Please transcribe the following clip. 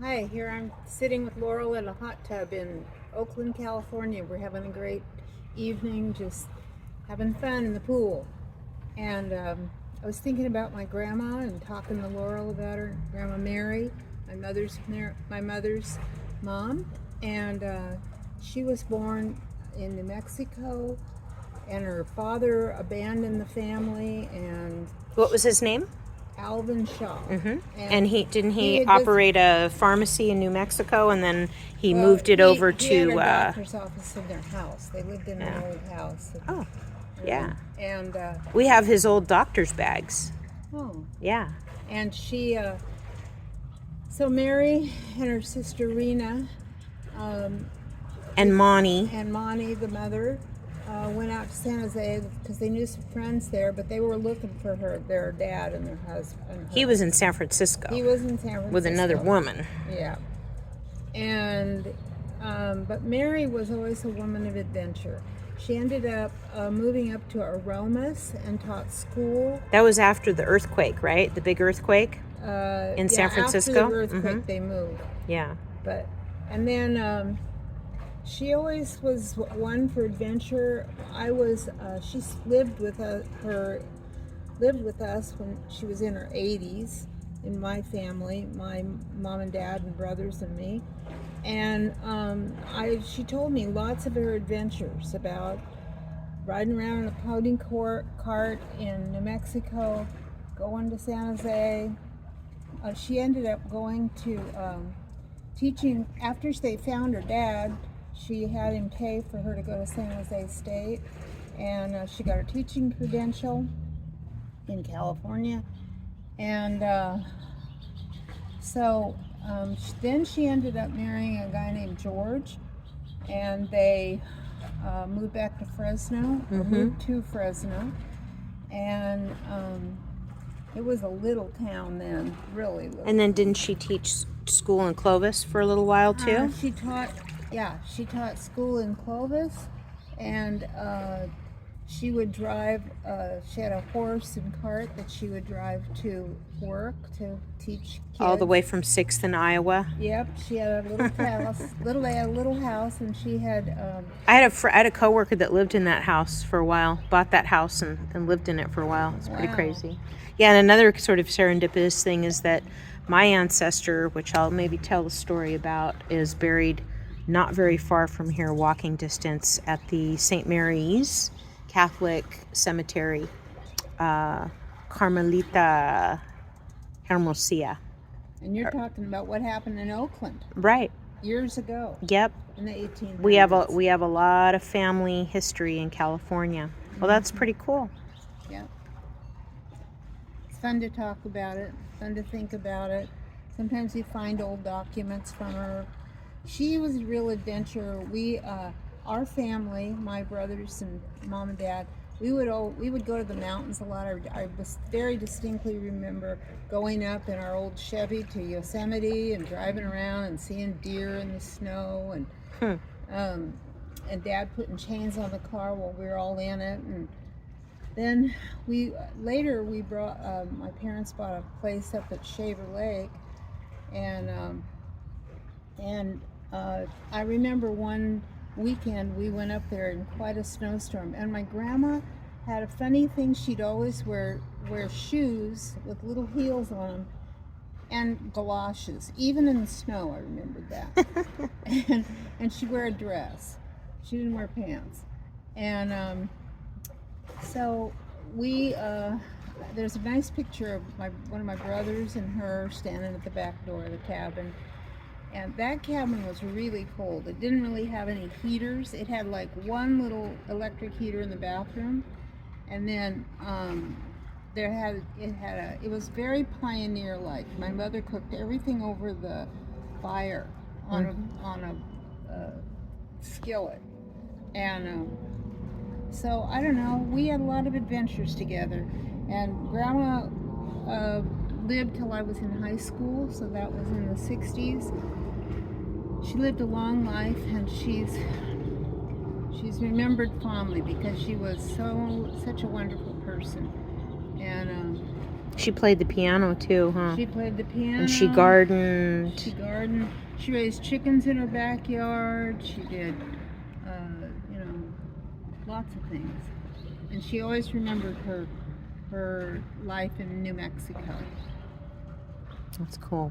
Hi, here I'm sitting with Laurel in a hot tub in Oakland, California. We're having a great evening, just having fun in the pool. And I was thinking about my grandma and talking to Laurel about her, Grandma Mary, my mother's mom, and she was born in New Mexico, and her father abandoned the family, and What was his name? Alvin Shaw. And he didn't he he had operate a pharmacy in New Mexico, and then he Well, moved it over he had to. a doctor's office in their house. They lived in an Yeah. old house. Oh, yeah. And We have his old doctor's bags. oh, Yeah. and she. So Mary and her sister Rena, And Monty. and Monty, the mother, went out to San Jose because they knew some friends there, but they were looking for their dad and their husband. He was in San Francisco He was in San Francisco with another woman. Yeah, and but Mary was always a woman of adventure. She ended up moving up to Aromas and taught school. That was after the earthquake, right? The big earthquake in San Francisco. After the earthquake, they moved. Yeah. And then she always was one for adventure. She lived with us when she was in her 80s in my family, my mom and dad and brothers and me. And she told me lots of her adventures about riding around in a pony cart in New Mexico, going to San Jose. She ended up going to teaching. After they found her dad, she had him pay for her to go to San Jose State, and she got her teaching credential in California. And then she ended up marrying a guy named George, and they moved back to Fresno, or moved to Fresno, and it was a little town then, really little. And then didn't she teach school in Clovis for a little while too? She taught school in Clovis, and she would drive. She had a horse and cart that she would drive to work to teach kids. All the way from 6th in Iowa. Yep, she had a little house. They had a little house, and she had. I had a coworker that lived in that house for a while. Bought that house and lived in it for a while. It's pretty crazy. Yeah, and another sort of serendipitous thing is that my ancestor, which I'll maybe tell the story about, is buried not very far from here, walking distance, at the St. Mary's Catholic Cemetery, Carmelita Hermosia. And you're talking about what happened in Oakland, Right? years ago. Yep. In the 1800s. We have a lot of family history in California. Well, that's pretty cool. Yeah. It's fun to talk about it, fun to think about it. Sometimes you find old documents from her. She was a real adventurer. Our family, my brothers and mom and dad, we would go to the mountains a lot. I very distinctly remember going up in our old Chevy to Yosemite and driving around and seeing deer in the snow, and Dad putting chains on the car while we were all in it. And then we brought my parents bought a place up at Shaver Lake, and I remember one weekend we went up there in quite a snowstorm, and my grandma had a funny thing. She'd always wear shoes with little heels on them and galoshes, even in the snow. I remembered that. and she'd wear a dress. She didn't wear pants. And so there's a nice picture of one of my brothers and her standing at the back door of the cabin. And that cabin was really cold. It didn't really have any heaters. It had like one little electric heater in the bathroom, and then it was very pioneer-like. My mother cooked everything over the fire on a skillet, and so I don't know. We had a lot of adventures together, and Grandma lived till I was in high school, so that was in the 60s. She lived a long life, and she's remembered fondly because she was such a wonderful person. And She played the piano too, huh? She played the piano. And she gardened. She gardened. She raised chickens in her backyard. She did, you know, lots of things. And she always remembered her life in New Mexico. That's cool.